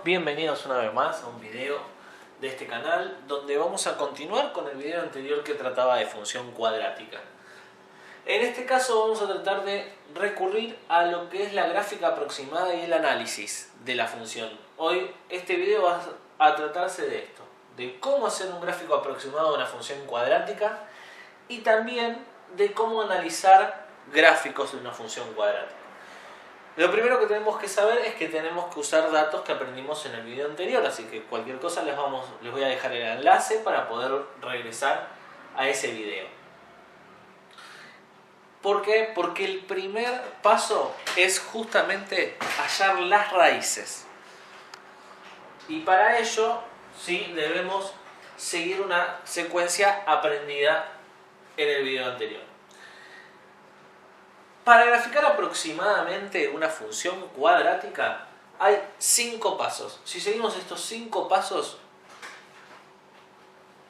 bienvenidos una vez más a un video de este canal donde vamos a continuar con el video anterior que trataba de función cuadrática. En este caso vamos a tratar de recurrir a lo que es la gráfica aproximada y el análisis de la función. Hoy este video va a tratarse de esto, de cómo hacer un gráfico aproximado de una función cuadrática y también de cómo analizar gráficos de una función cuadrática. Lo primero que tenemos que saber es que tenemos que usar datos que aprendimos en el video anterior, así que cualquier cosa les voy a dejar el enlace para poder regresar a ese video. ¿Por qué? Porque el primer paso es justamente hallar las raíces. Y para ello, sí, debemos seguir una secuencia aprendida en el video anterior. Para graficar aproximadamente una función cuadrática hay 5 pasos. Si seguimos estos 5 pasos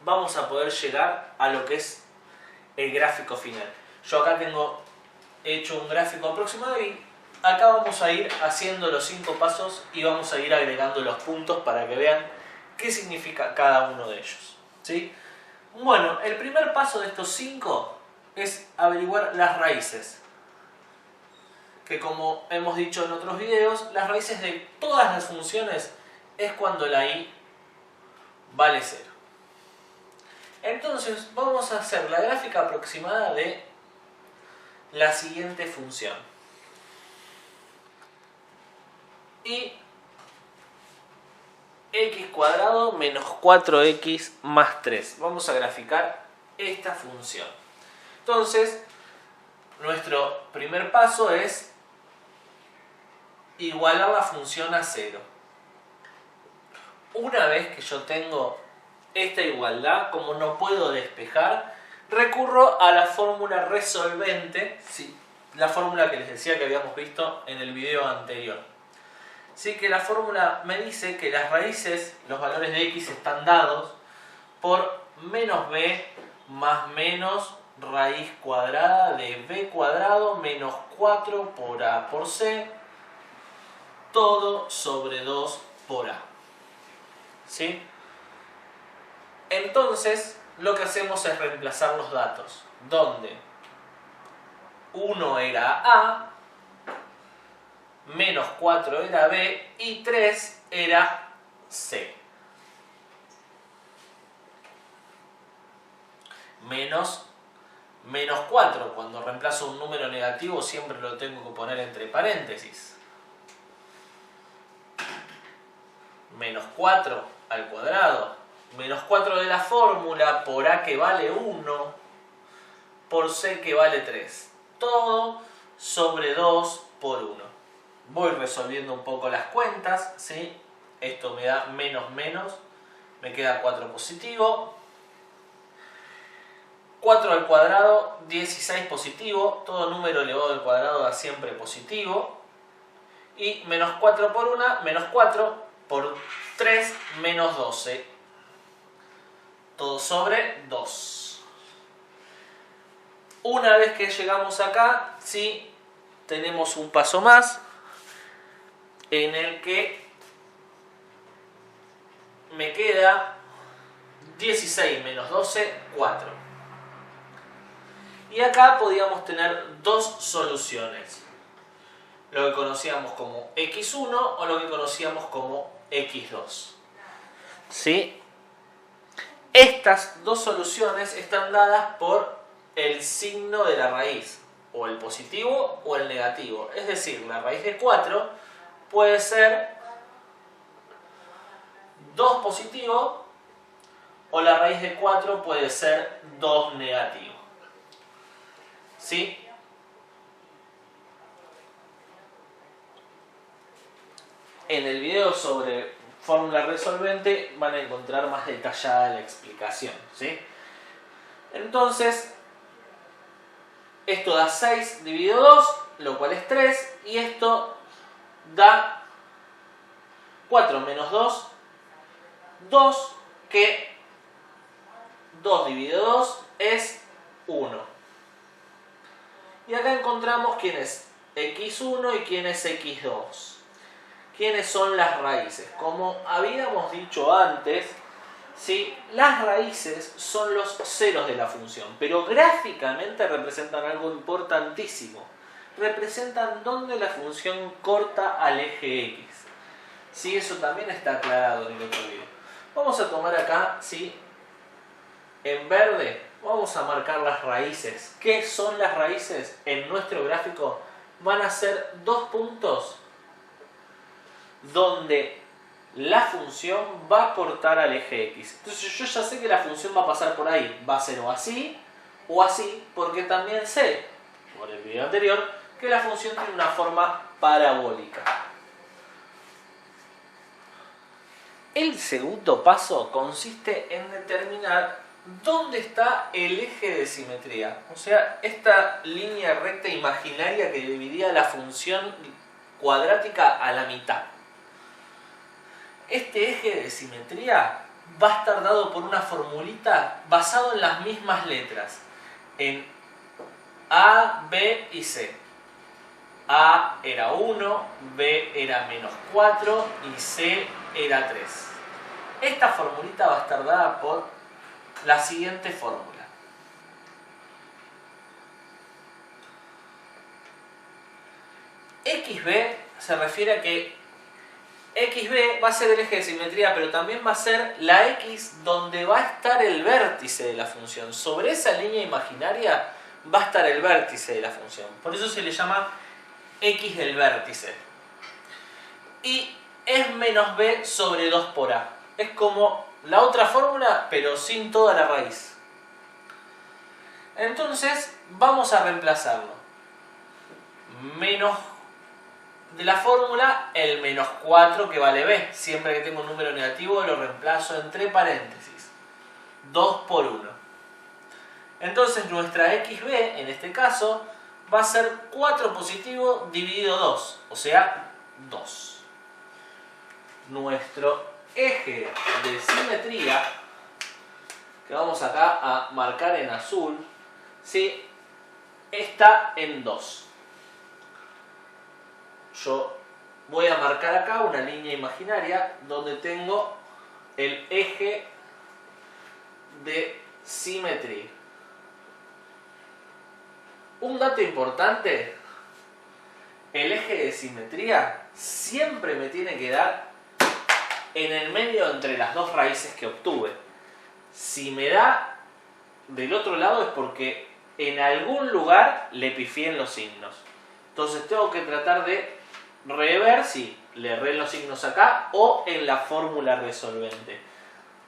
vamos a poder llegar a lo que es el gráfico final. Yo acá tengo hecho un gráfico aproximado y acá vamos a ir haciendo los 5 pasos y vamos a ir agregando los puntos para que vean qué significa cada uno de ellos, ¿sí? Bueno, el primer paso de estos 5 es averiguar las raíces. Que como hemos dicho en otros videos, las raíces de todas las funciones es cuando la i vale 0. Entonces vamos a hacer la gráfica aproximada de la siguiente función. Y x cuadrado menos 4x más 3. Vamos a graficar esta función. Entonces, nuestro primer paso es igualar la función a 0. Una vez que yo tengo esta igualdad, como no puedo despejar, recurro a la fórmula resolvente, ¿sí? La fórmula que les decía que habíamos visto en el video anterior. Así que la fórmula me dice que las raíces, los valores de x están dados por menos b más menos raíz cuadrada de b cuadrado menos 4 por a por c, todo sobre 2 por a. ¿Sí? Entonces, lo que hacemos es reemplazar los datos, donde 1 era a, menos 4 era b y 3 era c. Menos 4, cuando reemplazo un número negativo siempre lo tengo que poner entre paréntesis. Menos 4 al cuadrado, menos 4 de la fórmula por a que vale 1, por c que vale 3. Todo sobre 2 por 1. Voy resolviendo un poco las cuentas, ¿sí? Esto me da menos menos, me queda 4 positivo. 4 al cuadrado, 16 positivo, todo número elevado al cuadrado da siempre positivo. Y menos 4 por 1, menos 4 por 3, menos 12. Todo sobre 2. Una vez que llegamos acá, sí, tenemos un paso más en el que me queda 16 menos 12, 4. Y acá podíamos tener dos soluciones. Lo que conocíamos como x1 o lo que conocíamos como x2. ¿Sí? Estas dos soluciones están dadas por el signo de la raíz, o el positivo o el negativo. Es decir, la raíz de 4 puede ser 2 positivo o la raíz de 4 puede ser 2 negativo. ¿Sí? En el video sobre fórmula resolvente van a encontrar más detallada la explicación, ¿sí? Entonces, esto da 6 dividido 2, lo cual es 3, y esto da 4 menos 2, 2, que 2 dividido 2 es 1. Y acá encontramos quién es x1 y quién es x2. ¿quiénes son las raíces? Como habíamos dicho antes, ¿sí? Las raíces son los ceros de la función, pero gráficamente representan algo importantísimo. Representan dónde la función corta al eje X. ¿Sí? Eso también está aclarado en el otro video. Vamos a tomar acá, ¿sí? En verde, vamos a marcar las raíces. ¿Qué son las raíces? En nuestro gráfico van a ser dos puntos donde la función va a cortar al eje X. Entonces yo ya sé que la función va a pasar por ahí. Va a ser o así, porque también sé, por el video anterior, que la función tiene una forma parabólica. El segundo paso consiste en determinar dónde está el eje de simetría. O sea, esta línea recta imaginaria que dividía la función cuadrática a la mitad. Este eje de simetría va a estar dado por una formulita basado en las mismas letras. En A, B y C. A era 1, B era -4 y C era 3. Esta formulita va a estar dada por la siguiente fórmula. XB se refiere a que XB va a ser el eje de simetría, pero también va a ser la X donde va a estar el vértice de la función. Sobre esa línea imaginaria va a estar el vértice de la función. Por eso se le llama X del vértice. Y es menos B sobre 2 por A. Es como la otra fórmula, pero sin toda la raíz. Entonces, vamos a reemplazarlo. Menos de la fórmula, el -4 que vale B. Siempre que tengo un número negativo lo reemplazo entre paréntesis. 2 por 1. Entonces nuestra XB, en este caso, va a ser 4 positivo dividido 2. O sea, 2. Nuestro eje de simetría, que vamos acá a marcar en azul, ¿sí? Está en 2. Yo voy a marcar acá una línea imaginaria donde tengo el eje de simetría. Un dato importante, el eje de simetría siempre me tiene que dar en el medio entre las dos raíces que obtuve. Si me da del otro lado es porque en algún lugar le pifié en los signos. Entonces tengo que tratar de rever si le erré los signos acá o en la fórmula resolvente.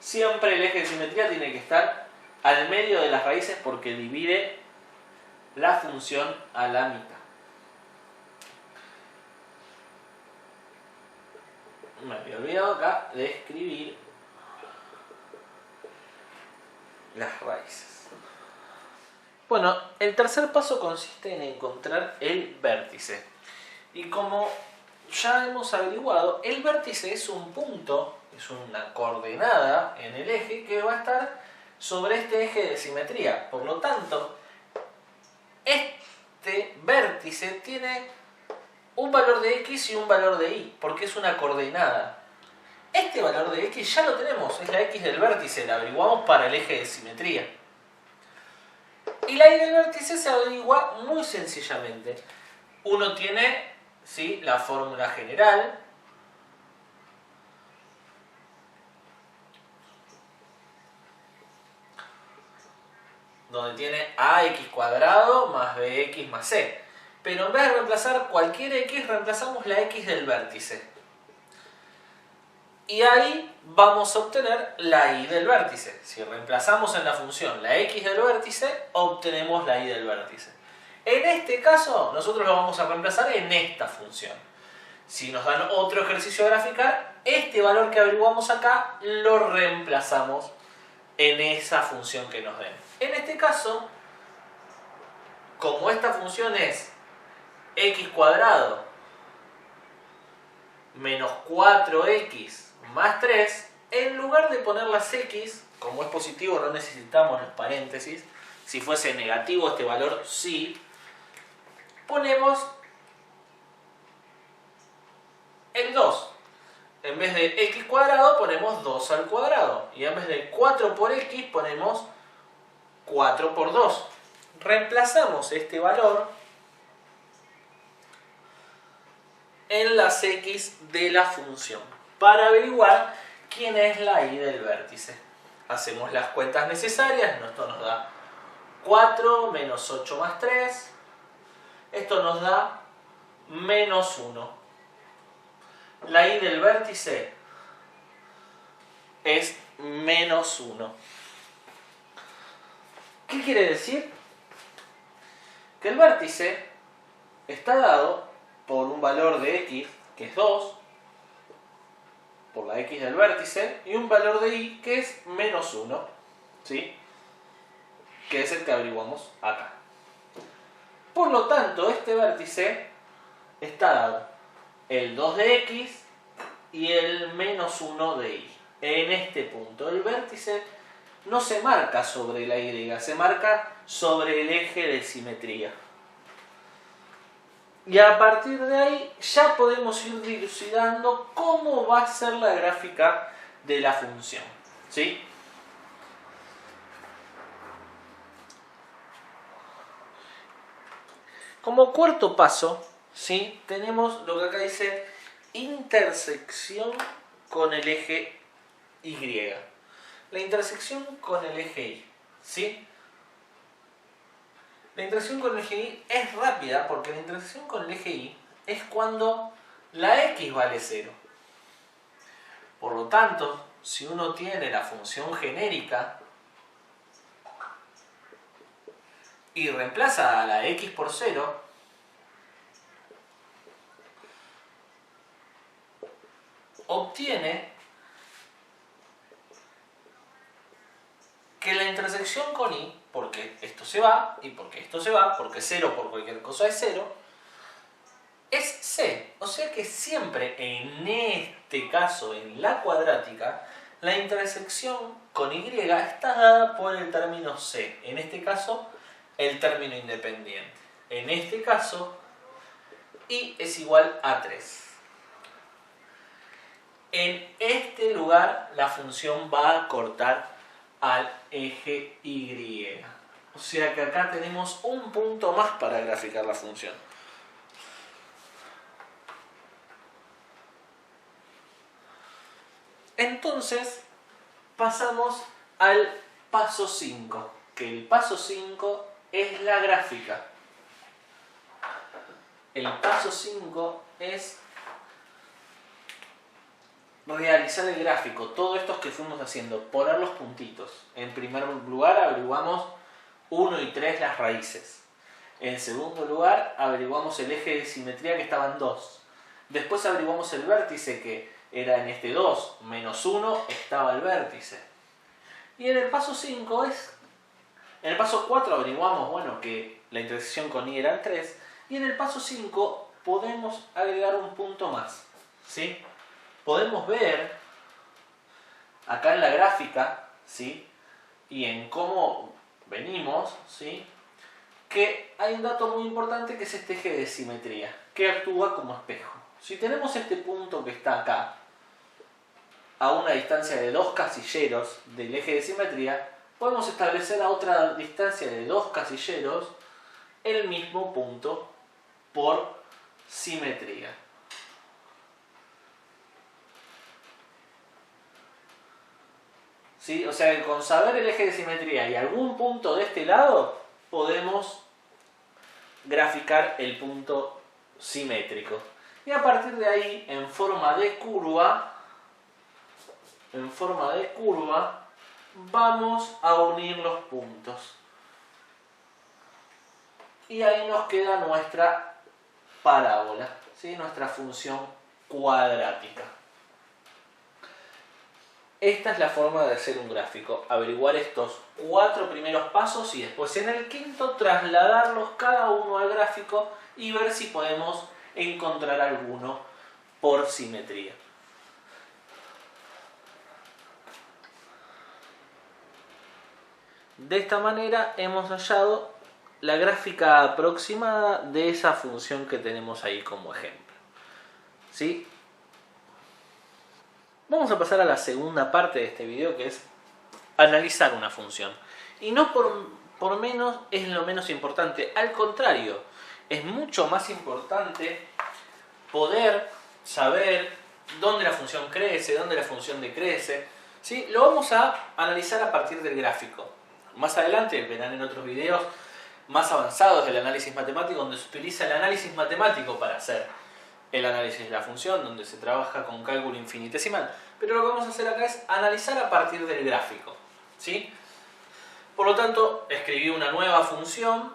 Siempre el eje de simetría tiene que estar al medio de las raíces porque divide la función a la mitad. Me había olvidado acá de escribir las raíces. Bueno, el tercer paso consiste en encontrar el vértice. Y como ya hemos averiguado, el vértice es un punto, es una coordenada en el eje que va a estar sobre este eje de simetría. Por lo tanto, este vértice tiene un valor de X y un valor de Y, porque es una coordenada. Este valor de X ya lo tenemos, es la X del vértice, la averiguamos para el eje de simetría. Y la Y del vértice se averigua muy sencillamente. Uno tiene, ¿sí?, la fórmula general, donde tiene ax² más bx más c. Pero en vez de reemplazar cualquier x, reemplazamos la x del vértice. Y ahí vamos a obtener la y del vértice. Si reemplazamos en la función la x del vértice, obtenemos la y del vértice. En este caso, nosotros lo vamos a reemplazar en esta función. Si nos dan otro ejercicio a graficar, este valor que averiguamos acá lo reemplazamos en esa función que nos den. En este caso, como esta función es x² menos 4x más 3, en lugar de poner las x, como es positivo no necesitamos los paréntesis, si fuese negativo este valor sí, ponemos el 2. En vez de x cuadrado ponemos 2 al cuadrado. Y en vez de 4 por x ponemos 4 por 2. Reemplazamos este valor en las x de la función para averiguar quién es la y del vértice. Hacemos las cuentas necesarias. Esto nos da 4 menos 8 más 3. Esto nos da menos 1. La y del vértice es menos 1. ¿Qué quiere decir? Que el vértice está dado por un valor de x, que es 2, por la x del vértice, y un valor de y, que es menos 1, ¿sí? Que es el que averiguamos acá. Por lo tanto, este vértice está dado el 2 de x y el menos 1 de y. En este punto, el vértice no se marca sobre la y, se marca sobre el eje de simetría. Y a partir de ahí ya podemos ir dilucidando cómo va a ser la gráfica de la función, ¿sí? Como cuarto paso, ¿sí? Tenemos lo que acá dice intersección con el eje Y. La intersección con el eje Y, ¿sí? La intersección con el eje Y es rápida porque la intersección con el eje Y es cuando la x vale 0. Por lo tanto, si uno tiene la función genérica y reemplaza a la x por 0, obtiene que la intersección con y, porque esto se va y porque esto se va, porque 0 por cualquier cosa es 0, es c. O sea que siempre en este caso, en la cuadrática, la intersección con y está dada por el término c. En este caso, el término independiente. En este caso, y es igual a 3. En este lugar la función va a cortar al eje Y. O sea que acá tenemos un punto más para graficar la función. Entonces pasamos al paso 5, que el paso 5 es la gráfica. El paso 5 es realizar el gráfico, todo esto que fuimos haciendo, poner los puntitos. En primer lugar averiguamos 1 y 3 las raíces. En segundo lugar averiguamos el eje de simetría que estaba en 2. Después averiguamos el vértice que era en este 2, menos 1 estaba el vértice. Y en el paso 5 en el paso 4 averiguamos, bueno, que la intersección con y era 3. Y en el paso 5 podemos agregar un punto más, ¿sí? Podemos ver acá en la gráfica, ¿sí? Y en cómo venimos, ¿sí? Que hay un dato muy importante que es este eje de simetría, que actúa como espejo. Si tenemos este punto que está acá, a una distancia de 2 casilleros del eje de simetría, podemos establecer a otra distancia de 2 casilleros el mismo punto por simetría. ¿Sí? O sea que con saber el eje de simetría y algún punto de este lado, podemos graficar el punto simétrico. Y a partir de ahí, en forma de curva, vamos a unir los puntos. Y ahí nos queda nuestra parábola, ¿sí? Nuestra función cuadrática. Esta es la forma de hacer un gráfico, averiguar estos 4 primeros pasos y después en el quinto trasladarlos cada uno al gráfico y ver si podemos encontrar alguno por simetría. De esta manera hemos hallado la gráfica aproximada de esa función que tenemos ahí como ejemplo, ¿sí? Vamos a pasar a la segunda parte de este video, que es analizar una función. Y no por menos es lo menos importante, al contrario, es mucho más importante poder saber dónde la función crece, dónde la función decrece, ¿sí? Lo vamos a analizar a partir del gráfico. Más adelante verán en otros videos más avanzados del análisis matemático, donde se utiliza el análisis matemático para hacer el análisis de la función, donde se trabaja con cálculo infinitesimal. Pero lo que vamos a hacer acá es analizar a partir del gráfico, ¿sí? Por lo tanto, escribí una nueva función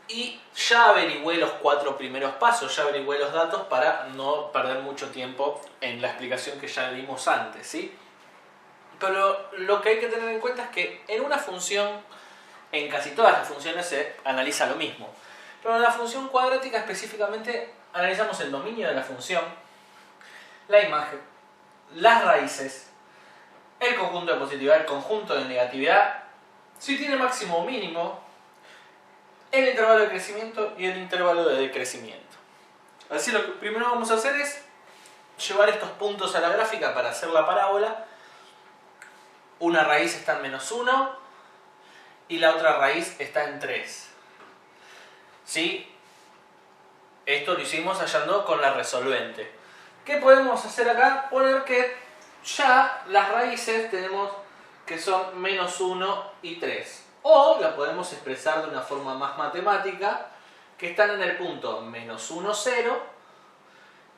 y ya averigüé los 4 primeros pasos, ya averigüé los datos para no perder mucho tiempo en la explicación que ya dimos antes, ¿sí? Pero lo que hay que tener en cuenta es que en una función, en casi todas las funciones se analiza lo mismo. Pero en la función cuadrática específicamente analizamos el dominio de la función, la imagen, las raíces, el conjunto de positividad, el conjunto de negatividad, si tiene máximo o mínimo, el intervalo de crecimiento y el intervalo de decrecimiento. Así lo que primero vamos a hacer es llevar estos puntos a la gráfica para hacer la parábola. Una raíz está en -1 y la otra raíz está en 3. ¿Sí? Esto lo hicimos hallando con la resolvente. ¿Qué podemos hacer acá? Poner que ya las raíces tenemos que son -1 y 3. O la podemos expresar de una forma más matemática, que están en el punto -1, 0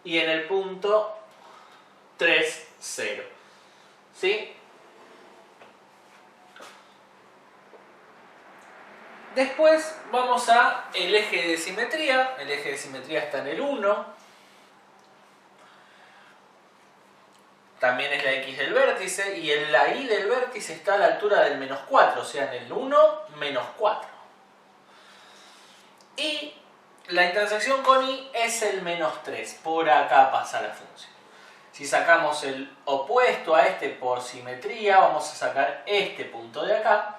y en el punto 3, 0. ¿Sí? Después vamos a el eje de simetría. El eje de simetría está en el 1. También es la X del vértice, y la Y del vértice está a la altura del -4, o sea, en el 1, -4. Y la intersección con Y es el -3, por acá pasa la función. Si sacamos el opuesto a este por simetría, vamos a sacar este punto de acá,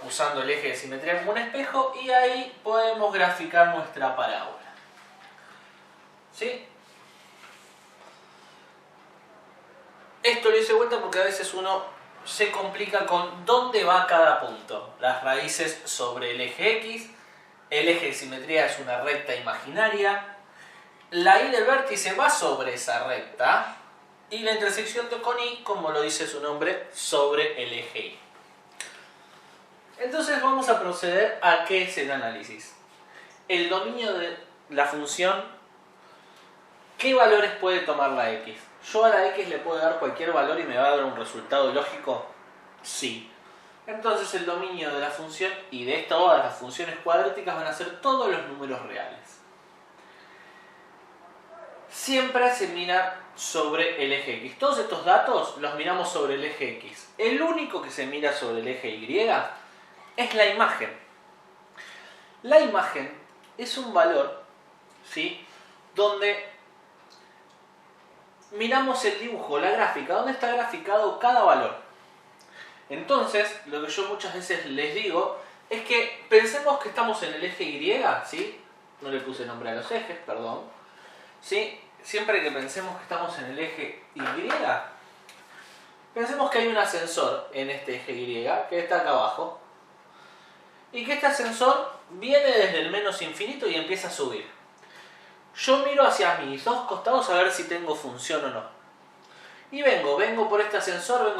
usando el eje de simetría como un espejo, y ahí podemos graficar nuestra parábola. ¿Sí? Esto lo hice vuelta porque a veces uno se complica con dónde va cada punto. Las raíces sobre el eje X, el eje de simetría es una recta imaginaria, la Y del vértice va sobre esa recta y la intersección con Y, como lo dice su nombre, sobre el eje Y. Entonces vamos a proceder a qué es el análisis. El dominio de la función, ¿qué valores puede tomar la X? ¿Yo a la X le puedo dar cualquier valor y me va a dar un resultado lógico? Sí. Entonces el dominio de la función y de todas las funciones cuadráticas van a ser todos los números reales. Siempre se mira sobre el eje X. Todos estos datos los miramos sobre el eje X. El único que se mira sobre el eje Y es la imagen. La imagen es un valor, ¿sí?, donde miramos el dibujo, la gráfica, donde está graficado cada valor. Entonces, lo que yo muchas veces les digo es que pensemos que estamos en el eje Y, ¿sí? No le puse nombre a los ejes, perdón. ¿Sí? Siempre que pensemos que estamos en el eje Y, pensemos que hay un ascensor en este eje Y, que está acá abajo, y que este ascensor viene desde el menos infinito y empieza a subir. Yo miro hacia mis dos costados a ver si tengo función o no. Y vengo por este ascensor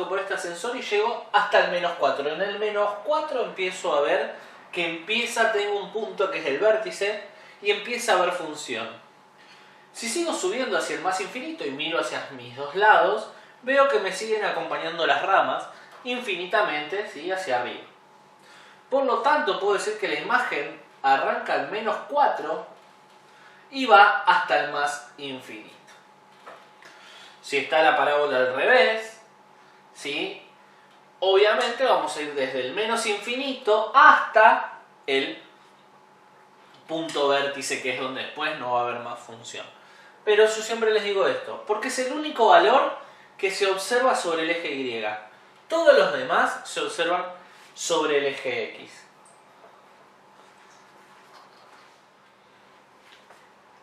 y llego hasta el -4. En el -4 empiezo a ver que tengo un punto que es el vértice y empieza a haber función. Si sigo subiendo hacia el más infinito y miro hacia mis dos lados, veo que me siguen acompañando las ramas infinitamente, ¿sí?, hacia arriba. Por lo tanto, puedo decir que la imagen arranca al -4 y va hasta el más infinito. Si está la parábola al revés, ¿sí?, obviamente vamos a ir desde el menos infinito hasta el punto vértice, que es donde después no va a haber más función. Pero yo siempre les digo esto, porque es el único valor que se observa sobre el eje Y. Todos los demás se observan sobre el eje X.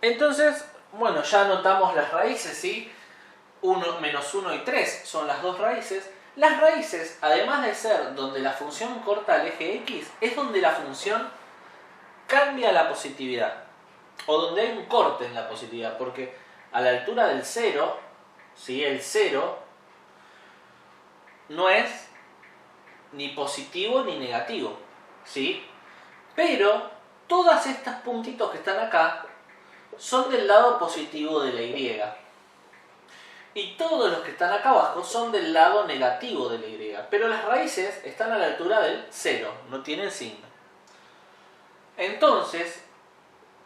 Entonces, bueno, ya anotamos las raíces, ¿sí? 1, menos 1 y 3 son las dos raíces. Las raíces, además de ser donde la función corta al eje X, es donde la función cambia la positividad. O donde hay un corte en la positividad, porque a la altura del 0, ¿sí? El 0 no es ni positivo ni negativo, ¿sí? Pero todos estos puntitos que están acá son del lado positivo de la Y. Y todos los que están acá abajo son del lado negativo de la Y. Pero las raíces están a la altura del 0, no tienen signo. Entonces,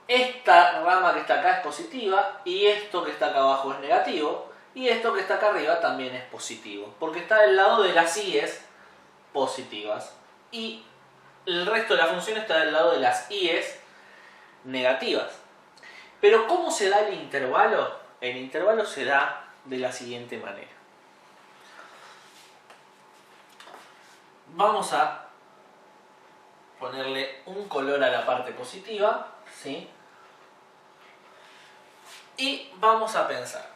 esta rama que está acá es positiva, y esto que está acá abajo es negativo, y esto que está acá arriba también es positivo, porque está del lado de las I's positivas, y el resto de la función está del lado de las I's negativas. Pero ¿cómo se da el intervalo? El intervalo se da de la siguiente manera. Vamos a ponerle un color a la parte positiva, ¿sí? Y vamos a pensar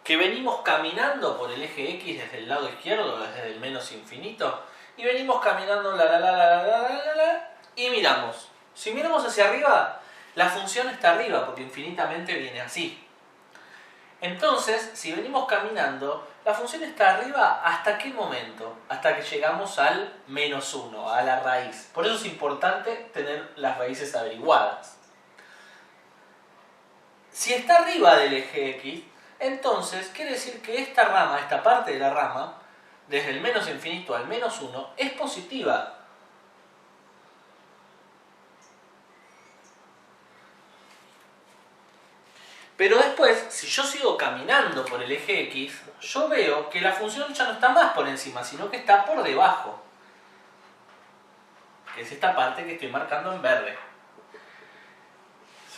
que venimos caminando por el eje X desde el lado izquierdo, desde el menos infinito, y venimos caminando y miramos. Si miramos hacia arriba, la función está arriba, porque infinitamente viene así. Entonces, si venimos caminando, la función está arriba ¿hasta qué momento? Hasta que llegamos al menos 1, a la raíz. Por eso es importante tener las raíces averiguadas. Si está arriba del eje X, entonces quiere decir que esta rama, esta parte de la rama, desde el menos infinito al menos 1, es positiva. Pero después, si yo sigo caminando por el eje X, yo veo que la función ya no está más por encima, sino que está por debajo. Que es esta parte que estoy marcando en verde.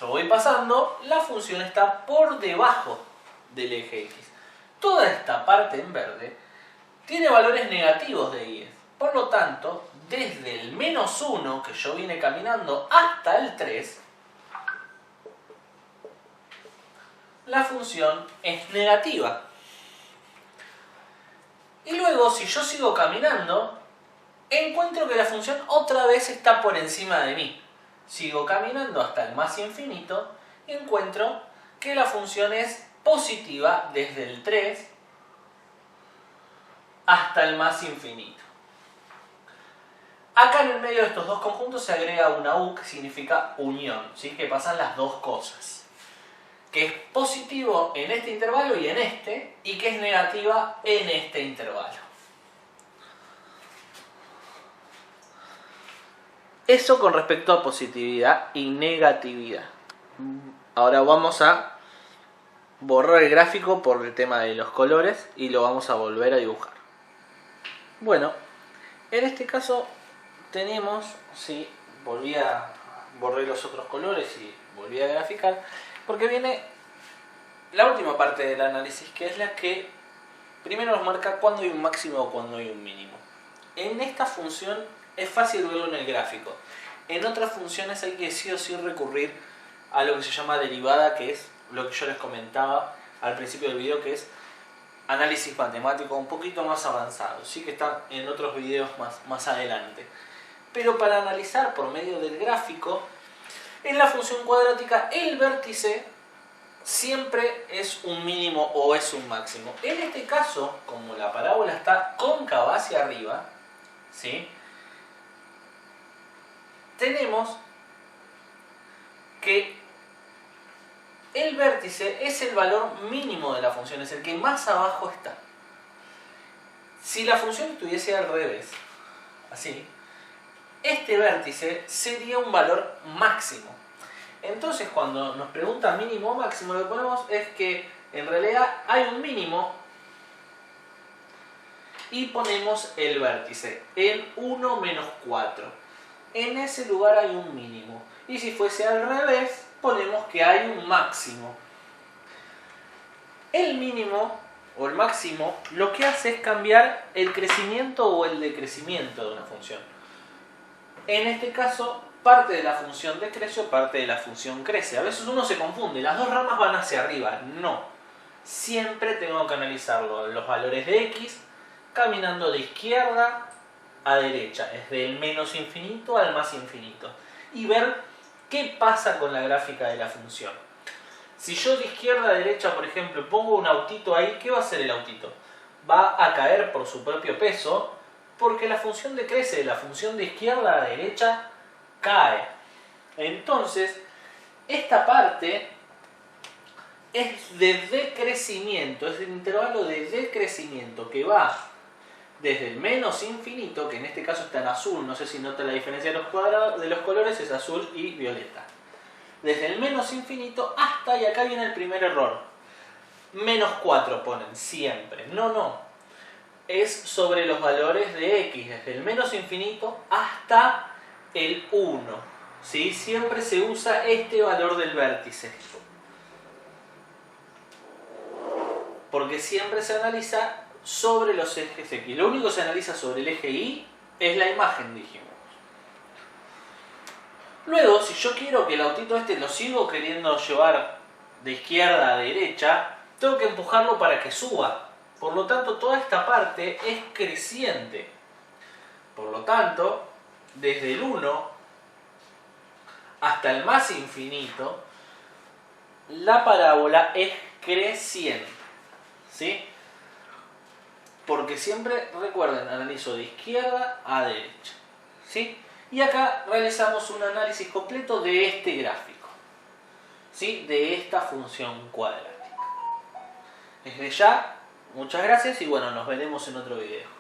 Yo voy pasando, la función está por debajo del eje X. Toda esta parte en verde tiene valores negativos de y. Por lo tanto, desde el menos 1 que yo vine caminando hasta el 3, la función es negativa. Y luego, si yo sigo caminando, encuentro que la función otra vez está por encima de mí. Sigo caminando hasta el más infinito y encuentro que la función es positiva desde el 3 hasta el más infinito. Acá en el medio de estos dos conjuntos se agrega una U que significa unión, ¿sí? Que pasan las dos cosas. Que es positivo en este intervalo y en este, y que es negativa en este intervalo. Eso con respecto a positividad y negatividad. Ahora vamos a borrar el gráfico por el tema de los colores y lo vamos a volver a dibujar. Bueno, en este caso tenemos, sí, borré los otros colores y volví a graficar, porque viene la última parte del análisis, que es la que primero nos marca cuándo hay un máximo o cuándo hay un mínimo. En esta función es fácil verlo en el gráfico. En otras funciones hay que sí o sí recurrir a lo que se llama derivada, que es lo que yo les comentaba al principio del video, que es análisis matemático un poquito más avanzado. Sí que está en otros videos más adelante. Pero para analizar por medio del gráfico, en la función cuadrática el vértice siempre es un mínimo o es un máximo. En este caso, como la parábola está cóncava hacia arriba, ¿sí? Tenemos que el vértice es el valor mínimo de la función, es el que más abajo está. Si la función estuviese al revés, así, este vértice sería un valor máximo. Entonces, cuando nos preguntan mínimo o máximo, lo que ponemos es que en realidad hay un mínimo y ponemos el vértice en 1 menos 4. En ese lugar hay un mínimo. Y si fuese al revés, ponemos que hay un máximo. El mínimo o el máximo lo que hace es cambiar el crecimiento o el decrecimiento de una función. En este caso, parte de la función decrece o parte de la función crece. A veces uno se confunde, las dos ramas van hacia arriba. No. siempre tengo que analizarlo, los valores de x, caminando de izquierda a derecha, desde el menos infinito al más infinito, y ver qué pasa con la gráfica de la función. Si yo de izquierda a derecha, por ejemplo, pongo un autito ahí, ¿qué va a hacer el autito? Va a caer por su propio peso, porque la función decrece, la función de izquierda a derecha cae. Entonces, esta parte es de decrecimiento, es el intervalo de decrecimiento que va desde el menos infinito, que en este caso está en azul, no sé si nota la diferencia de los colores, es azul y violeta. Desde el menos infinito hasta, y acá viene el primer error, menos 4 ponen siempre. No, es sobre los valores de x, desde el menos infinito hasta el 1. ¿Sí? Siempre se usa este valor del vértice, porque siempre se analiza sobre los ejes X. Lo único que se analiza sobre el eje Y es la imagen, dijimos. Luego, si yo quiero que el autito este lo sigo queriendo llevar de izquierda a derecha, tengo que empujarlo para que suba. Por lo tanto, toda esta parte es creciente. Por lo tanto, desde el 1 hasta el más infinito, la parábola es creciente. ¿Sí? Porque siempre, recuerden, analizo de izquierda a derecha. ¿Sí? Y acá realizamos un análisis completo de este gráfico. ¿Sí? De esta función cuadrática. Desde ya, muchas gracias y bueno, nos veremos en otro video.